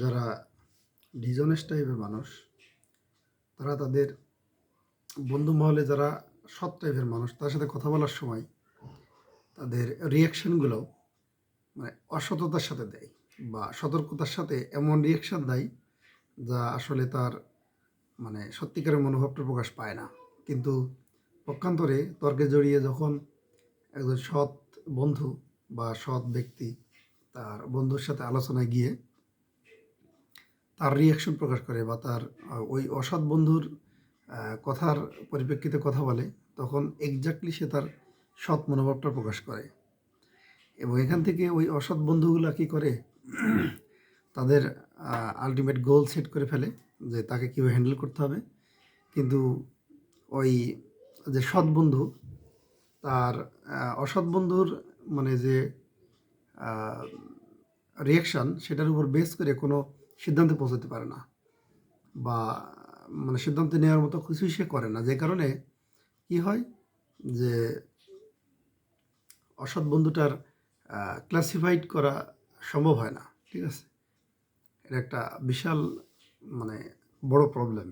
যারা ডিসঅনেস্ট টাইপের মানুষ, তারা তাদের বন্ধু মহলে যারা সৎ টাইপের মানুষ, তার সাথে কথা বলার সময় তাদের রিয়াকশনগুলো মানে অসততার সাথে দেয় বা সতর্কতার সাথে এমন রিয়াকশন দেয় যা আসলে তার মানে সত্যিকারের মনোভাবটা প্রকাশ পায় না। কিন্তু পক্ষান্তরে তর্কে জড়িয়ে যখন একজন সৎ বন্ধু বা সৎ ব্যক্তি তার বন্ধুর সাথে আলোচনায় গিয়ে তার রিয়াকশন প্রকাশ করে বা তার ওই অসৎ বন্ধুর কথার পরিপ্রেক্ষিতে কথা বলে, তখন এক্স্যাক্টলি সে তার সৎ মনোভাবটা প্রকাশ করে। এবং এখান থেকে ওই অসৎ বন্ধুগুলা কী করে, তাদের আলটিমেট গোল সেট করে ফেলে যে তাকে কীভাবে হ্যান্ডেল করতে হবে। কিন্তু ওই যে সৎ বন্ধু তার অসৎ বন্ধুর মানে যে রিয়াকশান, সেটার উপর বেস করে কোনো সিদ্ধান্তে পৌঁছাতে পারে না বা মানে সিদ্ধান্ত নেওয়ার মতো কিছুই সে করে না। যে কারণে কি হয় যে অসৎ বন্ধুটার ক্লাসিফাইড করা সম্ভব হয় না। ঠিক আছে, এটা একটা বিশাল মানে বড় প্রবলেম।